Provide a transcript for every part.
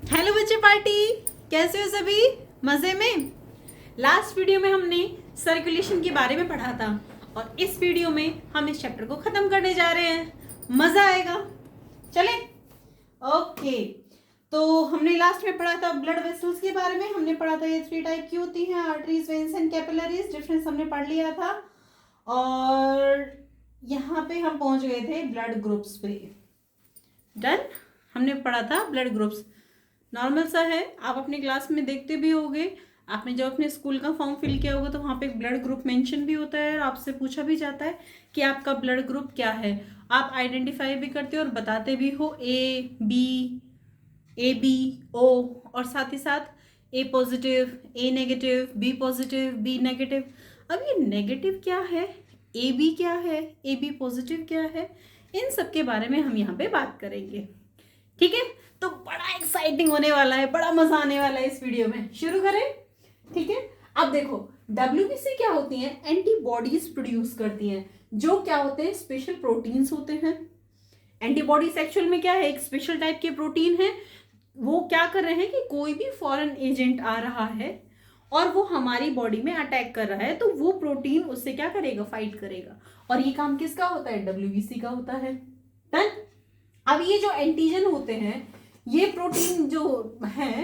Hello बच्चे party, कैसे हो सभी? मजे में? लास्ट वीडियो में हमने सर्कुलेशन के बारे में पढ़ा था और इस वीडियो में हम इस चैप्टर को खत्म करने जा रहे हैं। मजा आएगा, चले? ओके, तो हमने लास्ट में पढ़ा था ब्लड वेसल्स के बारे में। हमने पढ़ा था ये 3 टाइप की होती हैं, arteries, veins and capillaries. Difference हमने पढ़ लिया था और यहाँ पे हम पहुंच गए थे ब्लड ग्रुप्स पे। डन, हमने पढ़ा था ब्लड ग्रुप्स। नॉर्मल सा है, आप अपनी क्लास में देखते भी होंगे। आपने जब अपने स्कूल का फॉर्म फिल किया होगा तो वहाँ पे एक ब्लड ग्रुप मेंशन भी होता है और आपसे पूछा भी जाता है कि आपका ब्लड ग्रुप क्या है। आप आइडेंटिफाई भी करते हो और बताते भी हो ए बी ओ, और साथ ही साथ A positive, A negative, B positive, B negative. अब ये नेगेटिव क्या है, ए बी क्या है, ए बी पॉजिटिव क्या है, इन सब के बारे में हम यहाँ पे बात करेंगे। ठीक है, तो बड़ा एक्साइटिंग होने वाला है, बड़ा मजा आने वाला है इस वीडियो में। शुरू करें? ठीक है, अब देखो डब्ल्यूबीसी क्या होती हैं? एंटीबॉडीज प्रोड्यूस करती हैं, जो क्या होते हैं? स्पेशल प्रोटीन्स होते हैं। एंटीबॉडीज एक्चुअल में क्या है? एक स्पेशल टाइप के प्रोटीन है। वो क्या कर रहे हैं कि कोई भी फॉरेन एजेंट आ रहा है और वो हमारी बॉडी में अटैक कर रहा है, तो वो प्रोटीन उससे क्या करेगा? फाइट करेगा। और ये काम किसका होता है? डब्ल्यूबीसी का होता है। डन। अब ये जो एंटीजन होते हैं, ये प्रोटीन जो है,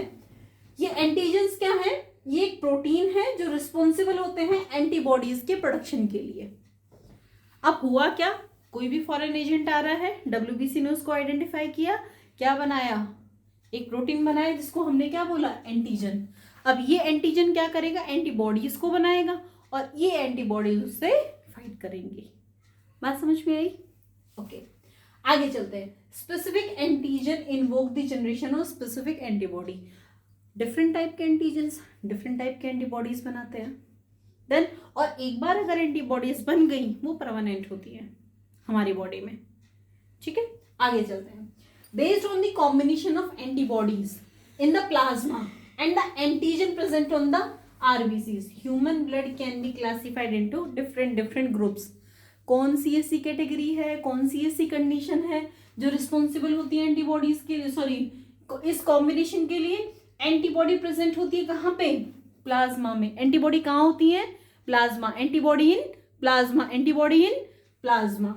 ये एंटीजन्स क्या है? ये एक प्रोटीन है जो रिस्पॉन्सिबल होते हैं एंटीबॉडीज के प्रोडक्शन के लिए। अब हुआ क्या? कोई भी फॉरेन एजेंट आ रहा है, डब्ल्यूबीसी ने उसको आइडेंटिफाई किया, क्या बनाया? एक प्रोटीन बनाया जिसको हमने क्या बोला? एंटीजन। अब ये एंटीजन क्या करेगा? एंटीबॉडीज को बनाएगा और ये एंटीबॉडीज उससे फाइट करेंगी। बात समझ में आई? ओके, आगे चलते हैं। Specific antigen invoke the generation of specific antibody. Different type के एंटीजन्स डिफरेंट टाइप के एंटीबॉडीज बनाते हैं। देन और एक बार अगर एंटीबॉडीज बन गई, वो परमानेंट होती है हमारी बॉडी में। ठीक है, आगे चलते हैं। Based on the combination of antibodies in the plasma and the antigen present on the RBCs, human blood can be classified into different groups. कौन सी ऐसी कैटेगरी है, कौन सी ऐसी कंडीशन है जो रिस्पॉन्सिबल होती है एंटीबॉडीज के लिए, सॉरी इस कॉम्बिनेशन के लिए? एंटीबॉडी प्रेजेंट होती है कहाँ पे? प्लाज्मा में। एंटीबॉडी कहाँ होती है? Plasma. Antibody in plasma, antibody in plasma.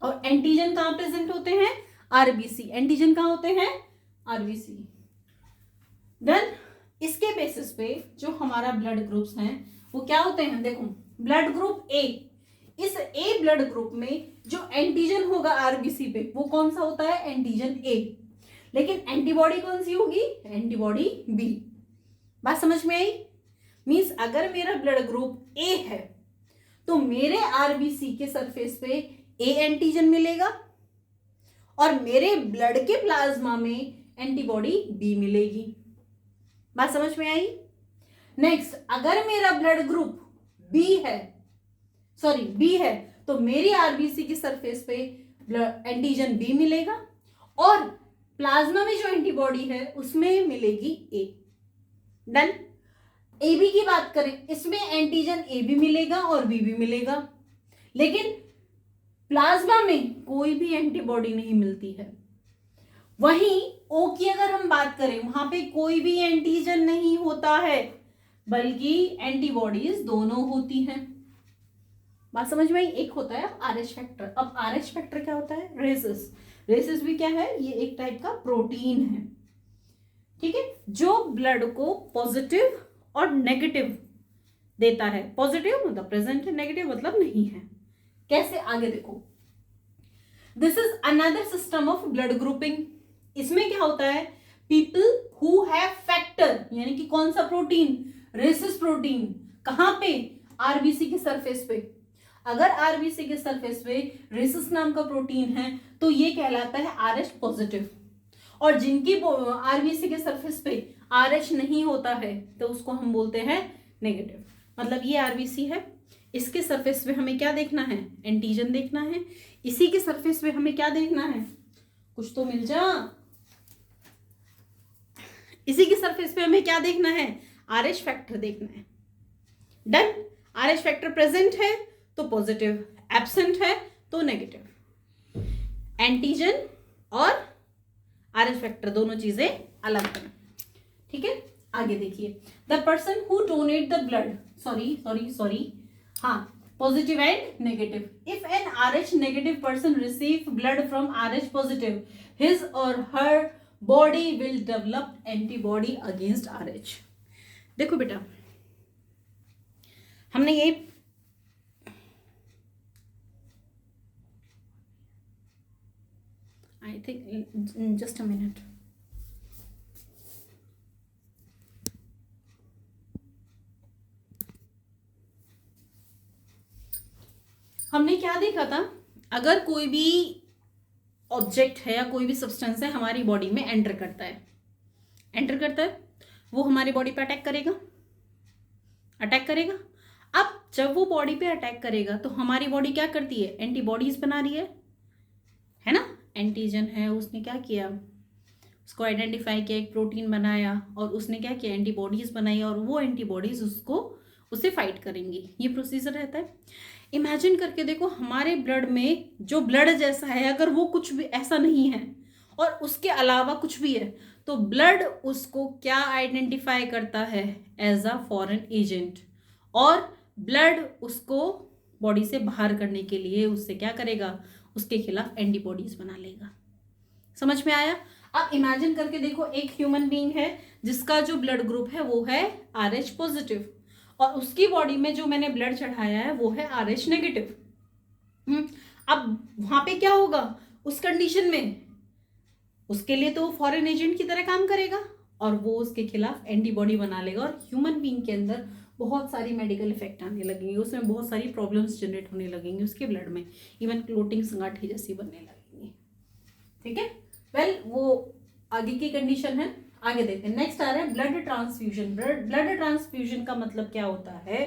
और एंटीजन कहाँ प्रेजेंट होते हैं? आरबीसी। एंटीजन कहाँ होते हैं? आरबीसी। देन इसके बेसिस पे जो हमारा ब्लड ग्रुप्स हैं वो क्या होते हैं? देखो, ब्लड ग्रुप ए, इस ए ब्लड ग्रुप में जो एंटीजन होगा आरबीसी पे, वो कौन सा होता है? Antigen A. लेकिन एंटीबॉडी कौन सी होगी? Antibody B. बात समझ में आई? मींस अगर मेरा ब्लड ग्रुप ए है तो मेरे आरबीसी के सरफेस पे ए एंटीजन मिलेगा और मेरे ब्लड के प्लाज्मा में एंटीबॉडी बी मिलेगी। बात समझ में आई? नेक्स्ट, अगर मेरा ब्लड ग्रुप बी है तो मेरी आरबीसी की सरफेस पे एंटीजन बी मिलेगा और प्लाज्मा में जो एंटीबॉडी है उसमें मिलेगी ए। डन। ए बी की बात करें, इसमें एंटीजन ए भी मिलेगा और बी भी मिलेगा, लेकिन प्लाज्मा में कोई भी एंटीबॉडी नहीं मिलती है। वहीं ओ की अगर हम बात करें, वहां पे कोई भी एंटीजन नहीं होता है बल्कि एंटीबॉडीज दोनों होती हैं। बात समझ में आई? एक होता है आरएच फैक्टर। अब आरएच फैक्टर क्या होता है? रेसिस। रेसिस भी क्या है? ये एक टाइप का प्रोटीन है, ठीक है, जो ब्लड को पॉजिटिव और नेगेटिव देता है। पॉजिटिव मतलब प्रेजेंट है, नेगेटिव मतलब नहीं है। कैसे? आगे देखो। This is another system of blood grouping. इसमें क्या होता है? पीपल हु हैव फैक्टर, यानी कि कौन सा प्रोटीन? Racist protein. कहां पे? आरबीसी के सरफेस पे। अगर आरबीसी के सरफेस पे रेसिस नाम का प्रोटीन है तो ये कहलाता है आरएच पॉजिटिव। और जिनकी आरबीसी के सरफेस पे आरएच नहीं होता है तो उसको हम बोलते हैं नेगेटिव। मतलब ये आरबीसी है, इसके सरफेस पे हमें क्या देखना है? एंटीजन देखना है। इसी के सरफेस पे हमें क्या देखना है? कुछ तो मिल जा। इसी के सरफेस पे हमें क्या देखना है? आरएच फैक्टर देखना है। डन। आरएच फैक्टर प्रेजेंट है तो पॉजिटिव, एब्सेंट है तो नेगेटिव। एंटीजन और RH फैक्टर, दोनों चीजें अलग हैं। ठीक है, आगे देखिए, the person who donate the blood, sorry, हाँ, positive and negative, if an RH negative person receive blood from RH positive, his or her body will develop antibody against RH। देखो बेटा, हमने ये I think just a minute, हमने क्या देखा था, अगर कोई भी ऑब्जेक्ट है या कोई भी सब्सटेंस है हमारी बॉडी में एंटर करता है, वो हमारी बॉडी पे अटैक करेगा। अब जब वो बॉडी पे अटैक करेगा तो हमारी बॉडी क्या करती है, एंटीबॉडीज बना रही है ना, एंटीजन है, उसने क्या किया, उसको आइडेंटिफाई किया, एक प्रोटीन बनाया और उसने क्या किया, एंटीबॉडीज बनाई और वो एंटीबॉडीज उससे फाइट करेंगी। ये प्रोसीजर रहता है। इमेजिन करके देखो, हमारे ब्लड में जो ब्लड जैसा है, अगर वो कुछ भी ऐसा नहीं है और उसके अलावा कुछ भी है, तो ब्लड उसको क्या आइडेंटिफाई करता है, एज अ फॉरेन एजेंट, और ब्लड उसको बॉडी से बाहर करने के लिए उससे क्या करेगा, उसके खिलाफ एंटीबॉडीज बना लेगा। समझ में आया? अब इमेजिन करके देखो, एक ह्यूमन बीइंग है जिसका जो ब्लड ग्रुप है वो है RH पॉजिटिव, और उसकी बॉडी में जो मैंने ब्लड चढ़ाया है वो है RH नेगेटिव। अब वहां पे क्या होगा, उस कंडीशन में उसके लिए तो फॉरेन एजेंट की तरह काम करेगा और वो उसके खिलाफ एंटीबॉडी बना लेगा, और ह्यूमन बीइंग के अंदर बहुत सारी मेडिकल इफेक्ट आने लगेंगे, उसमें बहुत सारी प्रॉब्लम्स जनरेट होने लगेंगी उसके ब्लड में, इवन क्लोटिंग संगाठी जैसी बनने लगेंगी। ठीक है, वेल वो आगे की कंडीशन है। आगे देखते हैं, नेक्स्ट आ रहा है ब्लड ट्रांसफ्यूजन। ब्लड ट्रांसफ्यूजन का मतलब क्या होता है,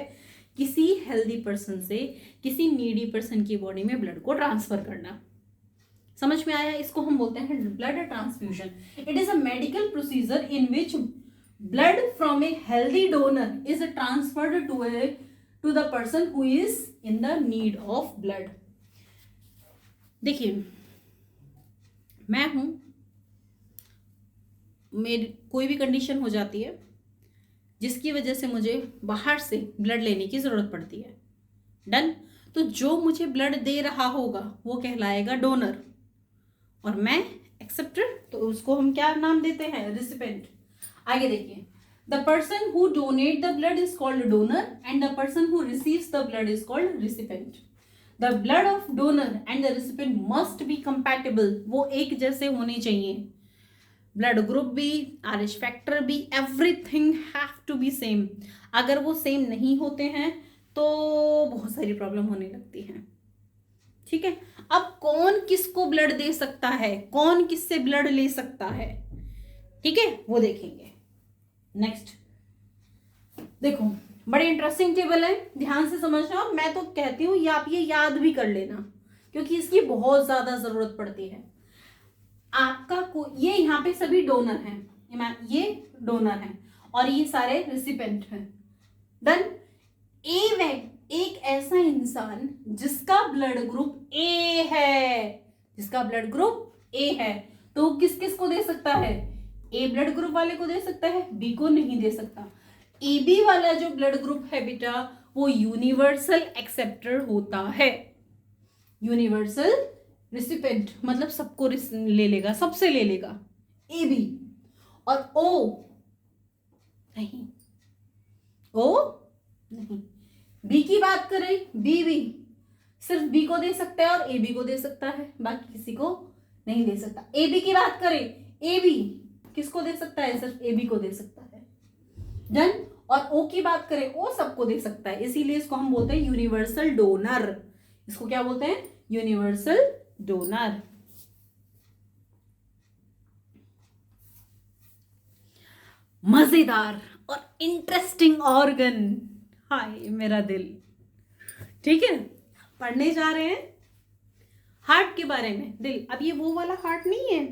किसी हेल्दी पर्सन से किसी नीडी पर्सन की बॉडी में ब्लड को ट्रांसफर करना। समझ में आया? इसको हम बोलते हैं blood transfusion. It is a medical procedure in which blood from a healthy donor is transferred to the person who is in the need of blood. देखिए, मैं हूं, मेरी कोई भी कंडीशन हो जाती है जिसकी वजह से मुझे बाहर से ब्लड लेने की जरूरत पड़ती है, डन। तो जो मुझे ब्लड दे रहा होगा वो कहलाएगा डोनर, और मैं एक्सेप्टर, तो उसको हम क्या नाम देते हैं, रिसिपेंट। आगे देखिए, the person who donate the blood is called donor and the person who receives the blood is called recipient. The blood of donor and the recipient must be compatible, वो एक जैसे होने चाहिए, ब्लड ग्रुप भी, RH factor भी, everything have to be same. अगर वो same नहीं होते हैं तो बहुत सारी प्रॉब्लम होने लगती है। ठीक है, अब कौन किसको ब्लड दे सकता है, कौन किससे ब्लड ले सकता है, ठीक है, वो देखेंगे। नेक्स्ट देखो, बड़ी इंटरेस्टिंग टेबल है, ध्यान से समझना। मैं तो कहती हूँ आप ये याद भी कर लेना, क्योंकि इसकी बहुत ज्यादा जरूरत पड़ती है। आपका को ये यहाँ पे सभी डोनर हैं, ये डोनर हैं और ये सारे रिसिपेंट हैं। देन एक ऐसा इंसान जिसका ब्लड ग्रुप ए है, तो किस किस को दे सकता है, ए ब्लड ग्रुप वाले को दे सकता है, बी को नहीं दे सकता। AB वाला जो ब्लड ग्रुप है बेटा, वो यूनिवर्सल एक्सेप्टर होता है, यूनिवर्सल रिसिपेंट मतलब सबको ले लेगा, सबसे ले लेगा, AB। और O नहीं, B की बात करें, B भी सिर्फ B को दे सकता है और AB को दे सकता है, बाकी किसी को नहीं दे सकता। AB की बात करें, AB किसको दे सकता है, सिर्फ AB को दे सकता है, डन। और O की बात करें, O सबको दे सकता है, इसीलिए इसको हम बोलते हैं यूनिवर्सल डोनर। इसको क्या बोलते हैं, यूनिवर्सल डोनर। मजेदार और इंटरेस्टिंग ऑर्गन, हाय मेरा दिल। ठीक है, पढ़ने जा रहे हैं हार्ट के बारे में। दिल, अब ये वो वाला हार्ट नहीं है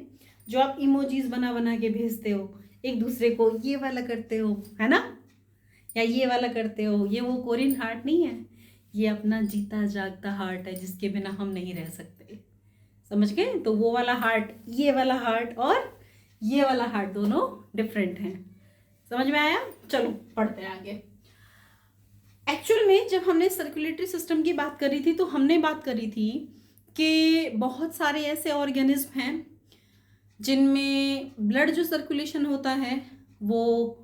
जो आप इमोजीज बना बना के भेजते हो एक दूसरे को, ये वाला करते हो है ना, या ये वाला करते हो, ये वो कोरियन हार्ट नहीं है, ये अपना जीता जागता हार्ट है जिसके बिना हम नहीं रह सकते। समझ गए? तो वो वाला हार्ट, ये वाला हार्ट और ये वाला हार्ट, दोनों डिफरेंट हैं। समझ में आया? चलो पढ़ते हैं आगे। एक्चुअल में जब हमने सर्कुलेटरी सिस्टम की बात करी थी तो हमने बात करी थी कि बहुत सारे ऐसे ऑर्गेनिज्म हैं जिनमें ब्लड जो सर्कुलेशन होता है वो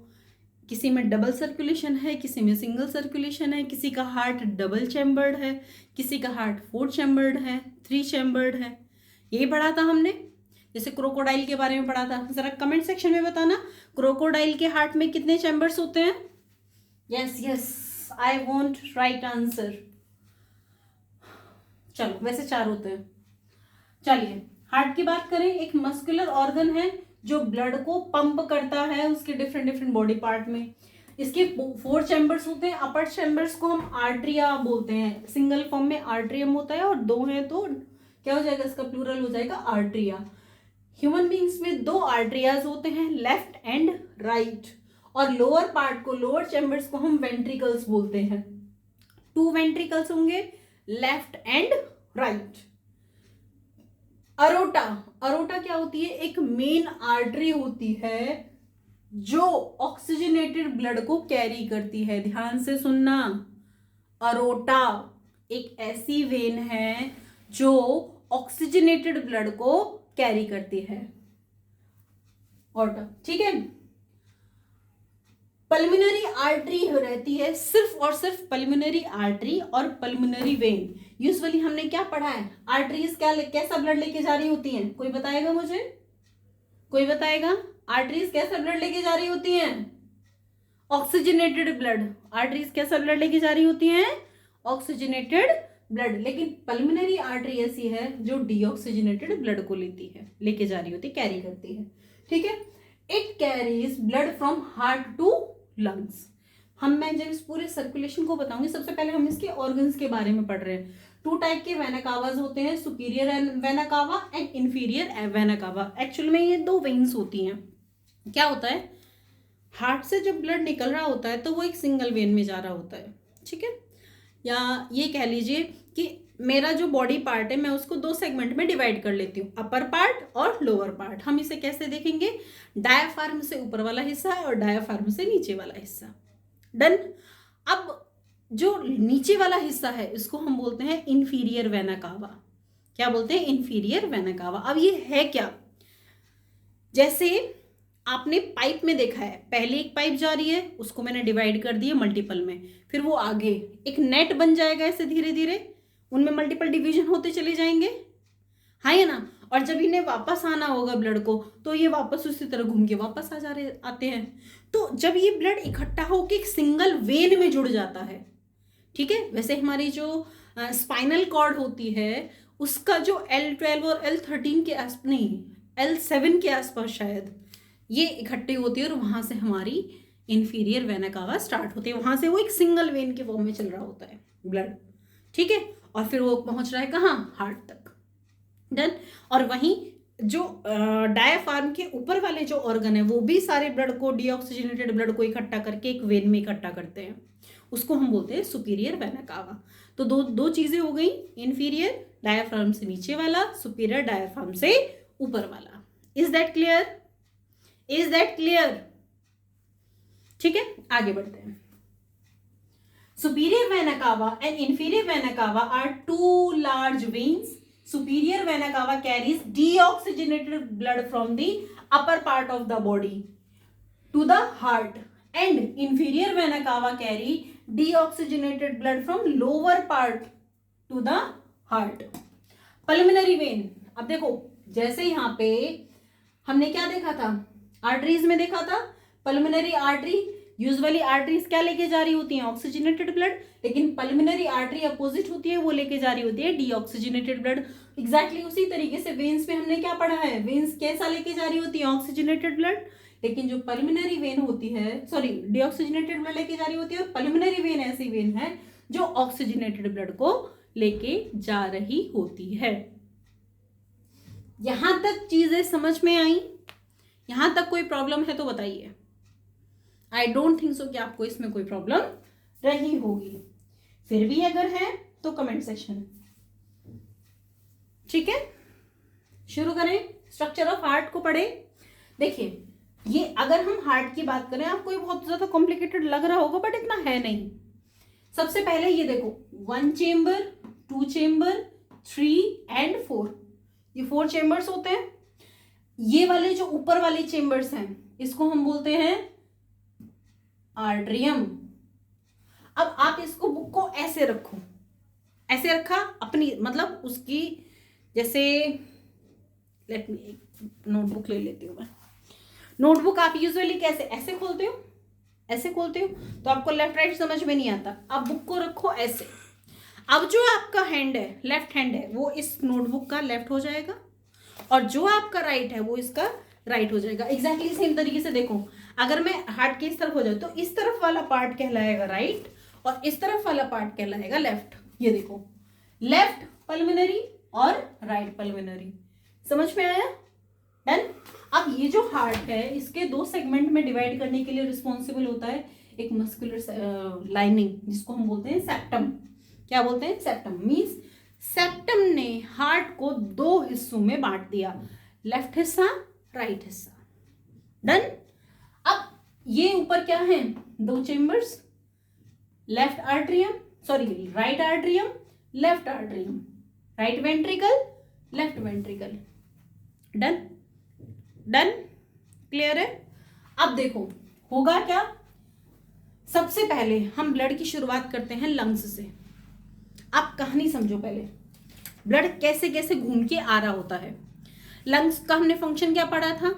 किसी में डबल सर्कुलेशन है, किसी में सिंगल सर्कुलेशन है, किसी का हार्ट डबल चैम्बर्ड है, किसी का हार्ट 4 चैम्बर्ड है, 3 चैम्बर्ड है। यही पढ़ा था हमने। जैसे क्रोकोडाइल के बारे में पढ़ा था, जरा कमेंट सेक्शन में बताना क्रोकोडाइल के हार्ट में कितने चैम्बर्स होते हैं। Yes yes, I want right answer. चलो वैसे 4 होते हैं। चलिए हार्ट की बात करें, एक मस्कुलर ऑर्गन है जो ब्लड को पंप करता है उसके डिफरेंट डिफरेंट बॉडी पार्ट में। इसके 4 चैम्बर्स होते हैं। अपर चैम्बर्स को हम आर्ट्रिया बोलते हैं, सिंगल फॉर्म में आर्ट्रियम होता है, और 2 हैं तो क्या हो जाएगा, इसका प्लूरल हो जाएगा आर्ट्रिया। ह्यूमन बींग्स में 2 आर्ट्रियाज होते हैं, लेफ्ट एंड राइट, और लोअर पार्ट को, लोअर चैम्बर्स को हम वेंट्रिकल्स बोलते हैं। 2 वेंट्रिकल्स होंगे, left and right. Aorta, aorta क्या होती है, एक मेन आर्टरी होती है जो ऑक्सीजनेटेड ब्लड को कैरी करती है। ध्यान से सुनना, अरोटा एक ऐसी वेन है जो ऑक्सीजनेटेड ब्लड को कैरी करती है। ऑर्टा, ठीक है। पल्मोनरी आर्टरी रहती है, सिर्फ और सिर्फ पल्मोनरी आर्टरी और पल्मोनरी वेन। यूजुअली हमने क्या पढ़ा है, आर्टरीज क्या कैसा ब्लड लेके जा रही होती हैं, कोई बताएगा मुझे, कोई बताएगा? आर्टरीज कैसा ब्लड लेके जा रही होती हैं? Oxygenated blood. आर्टरीज कैसा ब्लड लेके जा रही होती हैं? Oxygenated blood. लेकिन पल्मोनरी आर्टरी ऐसी है जो डीऑक्सीजनेटेड ब्लड को लेके जा रही होती, कैरी करती है। ठीक है। It carries blood from heart to lungs. मैं जब इस पूरे सर्कुलेशन को बताऊंगी, सबसे पहले हम इसके ऑर्गन्स के बारे में पढ़ रहे हैं। 2 टाइप के वेना कावाज होते हैं, superior vena cava and inferior vena कावा। एक्चुअल में ये 2 वेन्स होती हैं। क्या होता है, हार्ट से जब ब्लड निकल रहा होता है तो वो एक सिंगल वेन में जा रहा होता है, ठीक है। या ये कह लीजिए कि मेरा जो बॉडी पार्ट है मैं उसको 2 सेगमेंट में डिवाइड कर लेती हूँ, अपर पार्ट और लोअर पार्ट। हम इसे कैसे देखेंगे, डायाफ्राम से ऊपर वाला हिस्सा और डायाफ्राम से नीचे वाला हिस्सा। डन। अब जो नीचे वाला हिस्सा है इसको हम बोलते हैं इंफीरियर वेना कावा। क्या बोलते हैं? इंफीरियर वेना कावा। अब ये है क्या, जैसे आपने पाइप में देखा है, पहले एक पाइप जा रही है, उसको मैंने डिवाइड कर दिया मल्टीपल में, फिर वो आगे एक नेट बन जाएगा, ऐसे धीरे धीरे उनमें मल्टीपल डिवीजन होते चले जाएंगे, हाँ या ना। और जब इन्हें वापस आना होगा ब्लड को, तो ये वापस उसी तरह घूम के वापस आते हैं। तो जब ये ब्लड इकट्ठा होकर एक सिंगल वेन में जुड़ जाता है, ठीक है। वैसे हमारी जो स्पाइनल कॉर्ड होती है उसका जो L12 और L13 के नहीं L7 के आसपास शायद ये इकट्ठी होती है, और वहां से हमारी इंफीरियर वेना कावा स्टार्ट होती है। वहां से वो एक सिंगल वेन के फॉर्म में चल रहा होता है ब्लड, ठीक है। और फिर वो पहुंच रहा है कहाँ, हार्ट तक। डन। और वहीं जो डायाफ्राम के ऊपर वाले जो ऑर्गन है वो भी सारे ब्लड को, डीऑक्सीजनेटेड ब्लड को इकट्ठा करके एक वेन में इकट्ठा करते हैं, उसको हम बोलते हैं सुपीरियर वेना कावा। तो दो चीजें हो गई, इंफीरियर डायाफ्राम से नीचे वाला, सुपीरियर डायाफ्राम से ऊपर वाला। Is that clear? Is that clear? ठीक है, आगे बढ़ते हैं। Superior vena cava and inferior vena cava are 2 large veins. Superior vena cava carries deoxygenated blood from the upper part of the body to the heart, and inferior vena cava carry deoxygenated blood from lower part to the heart. Pulmonary vein. अब देखो, जैसे यहाँ पे हमने क्या देखा था, arteries में देखा था, पल्मोनरी आर्टरी। यूजुअली आर्टरीज क्या लेके जा रही होती हैं, ऑक्सीजनेटेड ब्लड, लेकिन पल्मोनरी आर्टरी अपोजिट होती है, वो लेके जा रही होती है डीऑक्सीजनेटेड ब्लड। एग्जैक्टली उसी तरीके से वेन्स में हमने क्या पढ़ा है, वेन्स कैसा लेके जा रही होती है, ऑक्सीजनेटेड ब्लड, लेकिन जो पल्मोनरी वेन होती है, सॉरी, डीऑक्सीजनेटेड ब्लड लेके जा रही होती है, और पल्मोनरी वेन ऐसी वेन है जो ऑक्सीजनेटेड ब्लड को लेके जा रही होती है। यहां तक चीजें समझ में आई? यहां तक कोई प्रॉब्लम है तो बताइए। आई डोंट थिंक सो कि आपको इसमें कोई प्रॉब्लम रही होगी। फिर भी अगर है तो कमेंट सेक्शन। ठीक है, शुरू करें। स्ट्रक्चर ऑफ हार्ट को पढ़े। देखिए, ये अगर हम हार्ट की बात करें, आपको ये बहुत ज्यादा कॉम्प्लिकेटेड लग रहा होगा बट इतना है नहीं। सबसे पहले ये देखो, 1 चेम्बर, 2 चेम्बर, 3 एंड 4, ये 4 चेम्बर्स होते हैं। ये वाले जो ऊपर वाले चेम्बर्स हैं इसको हम बोलते हैं आर्टरियम। अब आप इसको बुक को ऐसे रखो, ऐसे रखा अपनी, मतलब उसकी जैसे, लेट मी एक नोटबुक ले लेती हूँ मैं। नोटबुक आप यूजुअली कैसे, ऐसे खोलते हो, ऐसे खोलते हो, तो आपको लेफ्ट राइट समझ में नहीं आता। आप बुक को रखो ऐसे। अब जो आपका हैंड है, लेफ्ट हैंड है, वो इस नोटबुक का लेफ्ट हो जाएगा और जो आपका राइट है वो इसका राइट हो जाएगा। एग्जैक्टली सेम तरीके से देखो, अगर मैं हार्ट के इस तरफ हो जाऊँ तो इस तरफ वाला पार्ट कहलाएगा राइट और इस तरफ वाला पार्ट कहलाएगा लेफ्ट। ये देखो, लेफ्ट पल्मोनरी और राइट पल्मोनरी। समझ में आया? डन। अब ये जो हार्ट है इसके 2 सेगमेंट में डिवाइड करने के लिए रिस्पॉन्सिबल होता है एक मस्कुलर लाइनिंग, जिसको हम बोलते हैं सेप्टम। क्या बोलते हैं? सेप्टम। मीन्स सेप्टम ने हार्ट को 2 हिस्सों में बांट दिया, लेफ्ट हिस्सा, राइट हिस्सा। डन। अब ये ऊपर क्या है? 2 chambers, left atrium, sorry right atrium, left atrium, right ventricle, left ventricle. Done. Done. Clear है? अब देखो होगा क्या। सबसे पहले हम ब्लड की शुरुआत करते हैं लंग्स से। आप कहानी समझो पहले, ब्लड कैसे कैसे घूम के आ रहा होता है। लंग्स का हमने फंक्शन क्या पढ़ा था?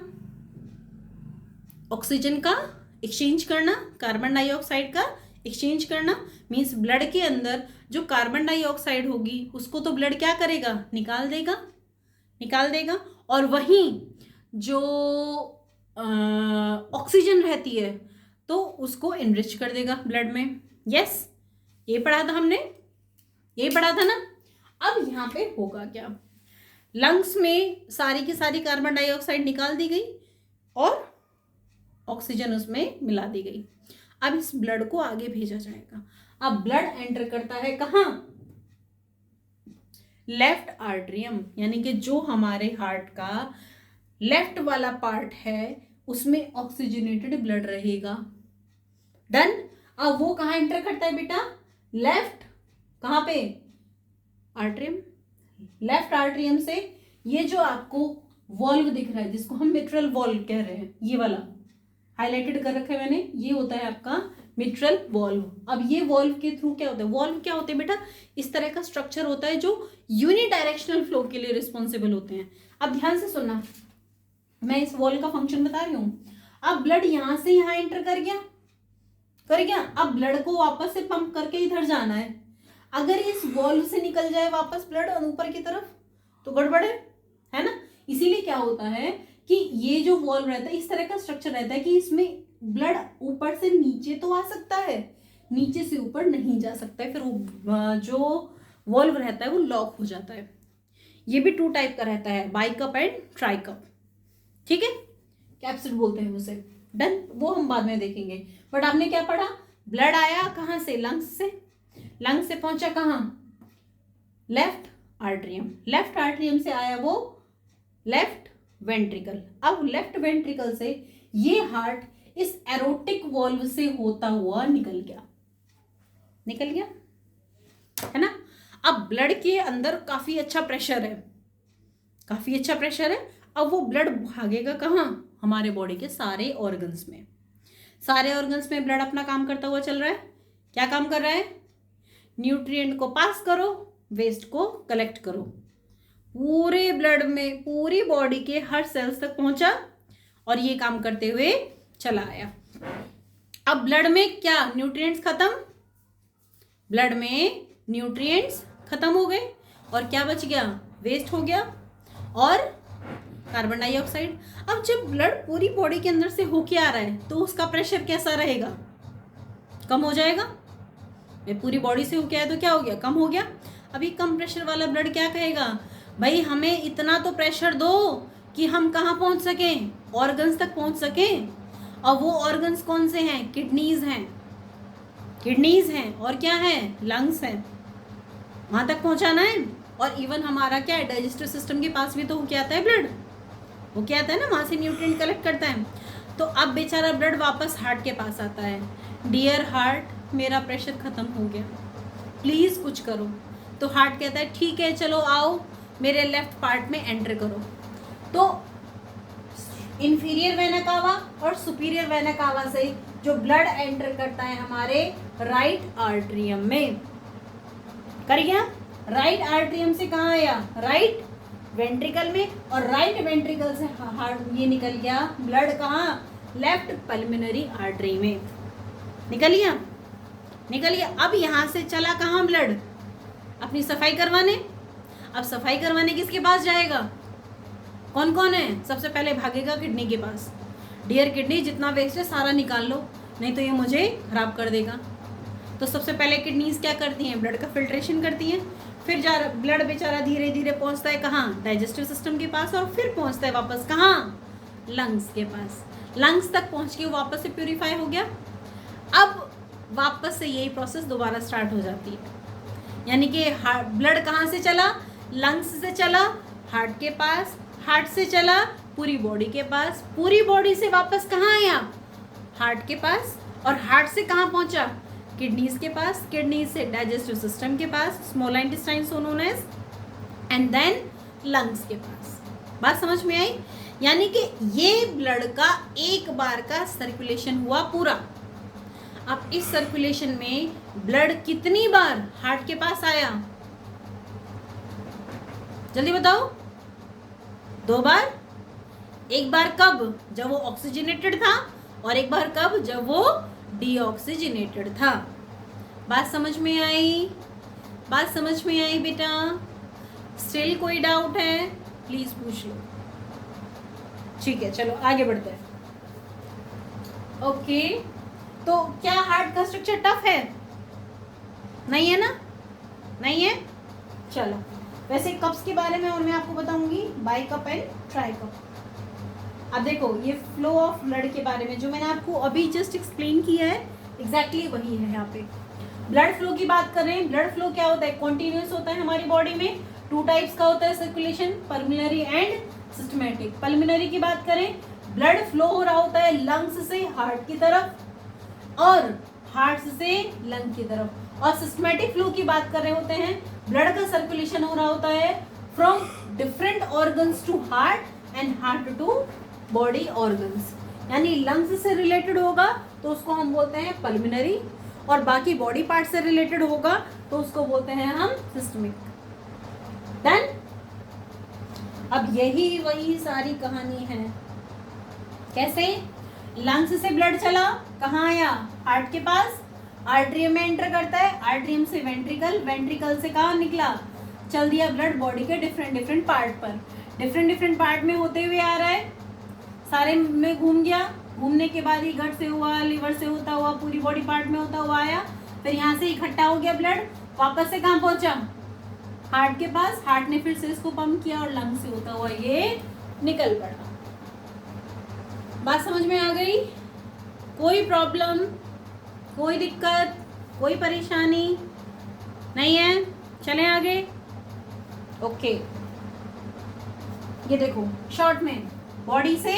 ऑक्सीजन का एक्सचेंज करना, कार्बन डाइऑक्साइड का एक्सचेंज करना। मीन्स ब्लड के अंदर जो कार्बन डाइऑक्साइड होगी उसको तो ब्लड क्या करेगा? निकाल देगा, निकाल देगा। और वहीं जो ऑक्सीजन रहती है तो उसको एनरिच कर देगा ब्लड में। यस, ये पढ़ा था हमने, ये पढ़ा था ना। अब यहाँ पे होगा क्या? लंग्स में सारी की सारी कार्बन डाइऑक्साइड निकाल दी गई और ऑक्सीजन उसमें मिला दी गई। अब इस ब्लड को आगे भेजा जाएगा। अब ब्लड एंटर करता है कहाँ? लेफ्ट आर्टरियम, यानी कि जो हमारे हार्ट का लेफ्ट वाला पार्ट है उसमें ऑक्सीजनेटेड ब्लड रहेगा। डन। अब वो कहाँ एंटर करता है बेटा? लेफ्ट, कहाँ पे? आर्टरियम। लेफ्ट आर्टरियम से ये जो आपको वॉल्व दिख रहा है जिसको हम मिट्रल वॉल्व कह रहे हैं, ये वाला हाईलाइटेड कर रखा है मैंने, ये होता है आपका मिट्रल वॉल्व। अब ये वॉल्व के थ्रू क्या होता है? वॉल्व क्या होते हैं बेटा? इस तरह का स्ट्रक्चर होता है जो यूनिडायरेक्शनल फ्लो के लिए रिस्पॉन्सिबल होते हैं। अब ध्यान से सुनना, मैं इस वॉल्व का फंक्शन बता रही हूँ। अब ब्लड यहां से यहां एंटर कर गया, कर गया। अब ब्लड को वापस से पंप करके इधर जाना है। अगर इस वॉल्व से निकल जाए वापस ब्लड ऊपर की तरफ तो गड़बड़ है ना। इसीलिए क्या होता है कि ये जो वॉल्व रहता है इस तरह का स्ट्रक्चर रहता है कि इसमें ब्लड ऊपर से नीचे तो आ सकता है, नीचे से ऊपर नहीं जा सकता है। फिर वो जो वॉल्व रहता है वो लॉक हो जाता है। ये भी 2 टाइप का रहता है, बाइकप एंड ट्राइकप। ठीक है, कैप्सूल बोलते हैं उसे। डन। वो हम बाद में देखेंगे। बट आपने क्या पढ़ा? ब्लड आया कहाँ से? लंग्स से। लंग्स से पहुंचा कहाँ? Left atrium. लेफ्ट आर्टरियम से आया वो लेफ्ट वेंट्रिकल। अब लेफ्ट वेंट्रिकल से ये हार्ट इस एरोटिक वॉल्व से होता हुआ निकल गया, निकल गया, है ना। अब ब्लड के अंदर काफी अच्छा प्रेशर है, काफी अच्छा प्रेशर है। अब वो ब्लड भागेगा कहाँ? हमारे बॉडी के सारे ऑर्गन्स में। सारे ऑर्गन्स में ब्लड अपना काम करता हुआ चल रहा है। क्या काम कर रहा है? न्यूट्रिएंट को पास करो, वेस्ट को कलेक्ट करो। पूरे ब्लड में पूरी बॉडी के हर सेल्स तक पहुंचा और ये काम करते हुए चला आया। अब ब्लड में क्या? न्यूट्रिएंट्स खत्म, ब्लड में न्यूट्रिएंट्स खत्म हो गए और क्या बच गया? वेस्ट हो गया और कार्बन डाइऑक्साइड। अब जब ब्लड पूरी बॉडी के अंदर से होके आ रहा है तो उसका प्रेशर कैसा रहेगा? कम हो जाएगा। ये पूरी बॉडी से होके आया तो क्या हो गया? कम हो गया। अभी कम प्रेशर वाला ब्लड क्या कहेगा? भाई हमें इतना तो प्रेशर दो कि हम कहाँ पहुंच सकें? ऑर्गन्स तक पहुंच सकें। और वो ऑर्गन्स कौन से हैं? किडनीज हैं, किडनीज हैं और क्या है? लंग्स हैं। वहां तक पहुंचाना है। और इवन हमारा क्या है? डाइजेस्टिव सिस्टम के पास भी तो क्या आता है? ब्लड। वो क्या आता है ना, वहाँ से न्यूट्रिएंट कलेक्ट करता है। तो अब बेचारा ब्लड वापस हार्ट के पास आता है, डियर हार्ट मेरा प्रेशर ख़त्म हो गया, प्लीज़ कुछ करो। तो हार्ट कहता है ठीक है चलो आओ मेरे लेफ्ट पार्ट में एंटर करो। तो इंफीरियर वेना कावा और सुपीरियर वेना कावा से जो ब्लड एंटर करता है हमारे राइट आर्टरियम में, कर गया, राइट आर्टरियम से कहाँ आया, राइट वेंट्रिकल में, और राइट वेंट्रिकल से हार्ट ये निकल गया ब्लड कहाँ, लेफ्ट पल्मोनरी आर्टरी में निकल गया, निकल गया। अब यहाँ से चला कहाँ ब्लड, अपनी सफाई करवाने। अब सफाई करवाने किसके पास जाएगा, कौन कौन है, सबसे पहले भागेगा किडनी के पास, डियर किडनी जितना वेस्ट है सारा निकाल लो, नहीं तो ये मुझे खराब कर देगा। तो सबसे पहले किडनीज क्या करती हैं, ब्लड का फिल्ट्रेशन करती हैं, फिर ब्लड बेचारा धीरे धीरे पहुंचता है कहाँ, डाइजेस्टिव सिस्टम के पास, और फिर पहुंचता है वापस कहाँ, लंग्स के पास। लंग्स तक पहुंच के वापस से प्यूरिफाई हो गया। अब वापस से यही प्रोसेस दोबारा स्टार्ट हो जाती है, यानी कि ब्लड कहाँ से चला, लंग्स से चला हार्ट के पास, हार्ट से चला पूरी बॉडी के पास, पूरी बॉडी से वापस कहाँ आया, हार्ट के पास, और हार्ट से कहाँ पहुंचा, किडनीज के पास, किडनीज से डाइजेस्टिव सिस्टम के पास, small intestine so known as, and then lungs के पास। बात समझ में आई, यानी कि ये ब्लड का एक बार का सर्कुलेशन हुआ पूरा। अब इस सर्कुलेशन में ब्लड कितनी बार हार्ट के पास आया, जल्दी बताओ, 2 बार। एक बार कब, जब वो ऑक्सीजनेटेड था, और एक बार कब, जब वो डीऑक्सीजनेटेड था। बात समझ में आई, बात समझ में आई बेटा, स्टिल कोई डाउट है प्लीज पूछ लो। ठीक है चलो आगे बढ़ते हैं। ओके, तो क्या हार्ट का स्ट्रक्चर टफ है, नहीं है ना, नहीं है। चलो वैसे कप्स के बारे में और मैं आपको बताऊंगी, by cup and try cup. अब देखो ये फ्लो ऑफ ब्लड के बारे में जो मैंने आपको अभी जस्ट एक्सप्लेन किया है, एग्जैक्टली वही है यहाँ पे। ब्लड फ्लो की बात कर रहे हैं, ब्लड फ्लो क्या होता है, कॉन्टिन्यूस होता है हमारी बॉडी में। 2 टाइप्स का होता है circulation, pulmonary and systematic. Pulmonary की बात करें, ब्लड फ्लो हो रहा होता है लंग्स से हार्ट की तरफ और हार्ट से लंग की तरफ। और सिस्टमैटिक फ्लो की बात कर रहे होते हैं, ब्लड का सर्कुलेशन हो रहा होता है from different organs to heart and heart to body organs. यानी लंग्स से रिलेटेड होगा तो उसको हम बोलते हैं पल्मोनरी, और बाकी बॉडी पार्ट से रिलेटेड होगा तो उसको बोलते हैं हम सिस्टमिक। देन अब यही वही सारी कहानी है। कैसे, लंग्स से ब्लड चला कहाँ आया, हार्ट के पास, आर्टरियम में एंटर करता है, आर्टरियम से वेंट्रिकल, वेंट्रिकल से कहाँ निकला, चल दिया ब्लड बॉडी के डिफरेंट डिफरेंट पार्ट पर, डिफरेंट डिफरेंट पार्ट में होते हुए आ रहा है, सारे में घूम गया, घूमने के बाद ही गट से हुआ, लिवर से होता हुआ, पूरी बॉडी पार्ट में होता हुआ आया, फिर यहाँ से इकट्ठा हो गया ब्लड, वापस से कहाँ पहुंचा, हार्ट के पास, हार्ट ने फिर से इसको पंप किया और लंग से होता हुआ ये निकल पड़ा। बात समझ में आ गई, कोई प्रॉब्लम, कोई दिक्कत, कोई परेशानी नहीं है, चलें आगे। ओके, ये देखो शॉर्ट में, बॉडी से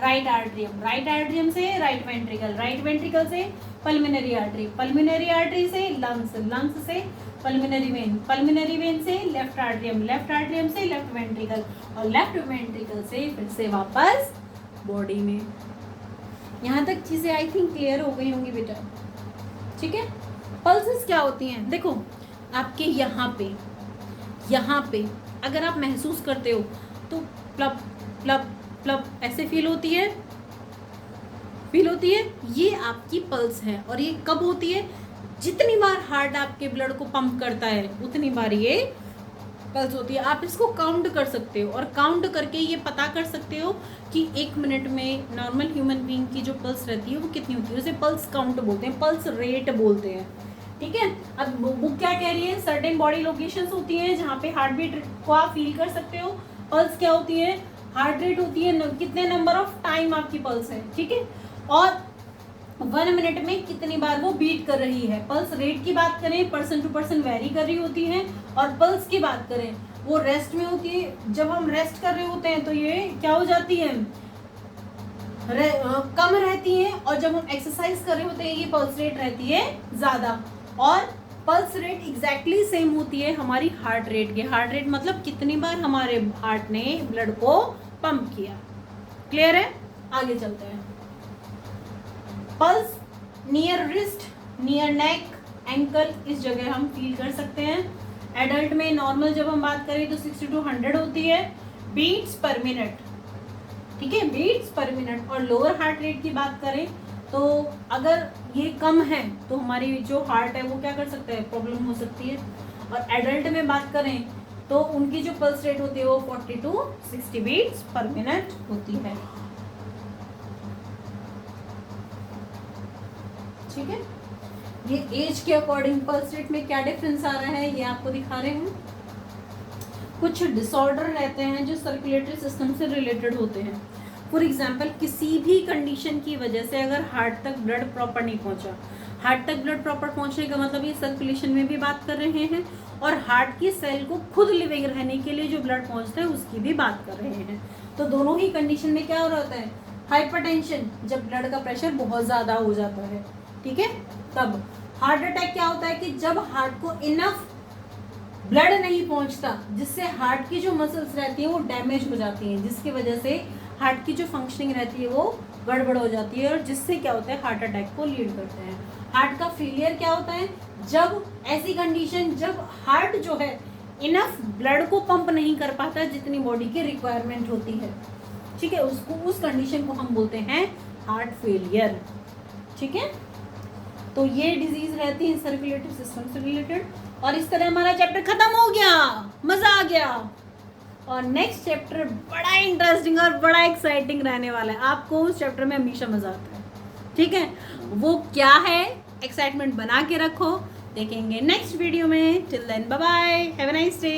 राइट आर्टरियम, राइट आर्टरियम से राइट वेंट्रिकल, राइट वेंट्रिकल से पल्मोनरी आर्टरी, पल्मोनरी आर्टरी से लंग्स, लंग्स से पल्मोनरी वेन, पल्मोनरी वेन से लेफ्ट आर्टरियम, लेफ्ट आर्टरियम से लेफ्ट वेंट्रिकल, और लेफ्ट वेंट्रिकल से फिर से वापस बॉडी में। यहाँ तक चीजें आई थिंक क्लियर हो गई होंगी बेटा, ठीक है। पल्सेस क्या होती हैं, देखो आपके यहाँ पे अगर आप महसूस करते हो तो प्लब प्लब प्लब ऐसे फील होती है, ये आपकी पल्स है। और ये कब होती है, जितनी बार हार्ट आपके ब्लड को पंप करता है उतनी बार ये पल्स होती है। आप इसको काउंट कर सकते हो, और काउंट करके ये पता कर सकते हो कि 1 मिनट में नॉर्मल ह्यूमन बीइंग की जो पल्स रहती है वो कितनी होती है। उसे पल्स काउंट बोलते हैं, पल्स रेट बोलते हैं, ठीक है। अब बुक क्या कह रही है, सर्टेन बॉडी लोकेशंस होती हैं जहाँ पे हार्ट बीट को आप फील कर सकते हो। पल्स क्या होती है, हार्ट रेट होती है, कितने नंबर ऑफ टाइम आपकी पल्स है, ठीक है, और 1 मिनट में कितनी बार वो बीट कर रही है। पल्स रेट की बात करें, पर्सन टू पर्सन वेरी कर रही होती है, और पल्स की बात करें वो रेस्ट में होती है। जब हम रेस्ट कर रहे होते हैं तो ये क्या हो जाती है, कम रहती है, और जब हम एक्सरसाइज कर रहे होते हैं ये पल्स रेट रहती है ज़्यादा। और पल्स रेट एग्जैक्टली सेम होती है हमारी हार्ट रेट के। हार्ट रेट मतलब कितनी बार हमारे हार्ट ने ब्लड को पंप किया। क्लियर है? आगे चलते हैं। पल्स नियर रिस्ट, नियर नेक, एंकल, इस जगह हम फील कर सकते हैं। एडल्ट में नॉर्मल जब हम बात करें तो 60 to 100 होती है बीट्स पर मिनट, ठीक है, बीट्स पर मिनट। और लोअर हार्ट रेट की बात करें तो अगर ये कम है तो हमारी जो हार्ट है वो क्या कर सकता है, प्रॉब्लम हो सकती है। और एडल्ट में बात करें तो उनकी जो पल्स रेट होती है वो 40 to 60 बीट्स पर मिनट होती है। ठीक है, ये एज के अकॉर्डिंग पल्स रेट में क्या डिफरेंस आ रहा है ये आपको दिखा रहे हैं। कुछ डिसऑर्डर रहते हैं जो सर्कुलेटरी सिस्टम से रिलेटेड होते हैं। फॉर एग्जाम्पल, किसी भी कंडीशन की वजह से अगर हार्ट तक ब्लड प्रॉपर नहीं पहुंचा, हार्ट तक ब्लड प्रॉपर पहुंचने का मतलब ये सर्कुलेशन में भी बात कर रहे हैं, और हार्ट की सेल को खुद लिविंग रहने के लिए जो ब्लड पहुंचता है उसकी भी बात कर रहे हैं। तो दोनों ही कंडीशन में क्या हो रहा है, हाइपरटेंशन, जब ब्लड का प्रेशर बहुत ज़्यादा हो जाता है, ठीक है। तब हार्ट अटैक क्या होता है कि जब हार्ट को इनफ ब्लड नहीं पहुंचता, जिससे हार्ट की जो मसल्स रहती हैं वो डैमेज हो जाती हैं, जिसकी वजह से हार्ट की जो फंक्शनिंग रहती है वो गड़बड़ हो जाती है, और जिससे क्या होता है, हार्ट अटैक को लीड करते हैं। हार्ट का फेलियर क्या होता है, जब ऐसी कंडीशन, जब हार्ट जो है इनफ ब्लड को पंप नहीं कर पाता जितनी बॉडी की रिक्वायरमेंट होती है, ठीक है, उसको, उस कंडीशन को हम बोलते हैं हार्ट फेलियर। ठीक है, तो ये डिजीज रहती है सर्कुलेटरी सिस्टम से रिलेटेड। और इस तरह हमारा चैप्टर खत्म हो गया, मजा आ गया। और नेक्स्ट चैप्टर बड़ा इंटरेस्टिंग और बड़ा एक्साइटिंग रहने वाला है। आपको उस चैप्टर में हमेशा मजा आता है, ठीक है। वो क्या है, एक्साइटमेंट बना के रखो, देखेंगे नेक्स्ट वीडियो में। Till then bye bye, have a nice day.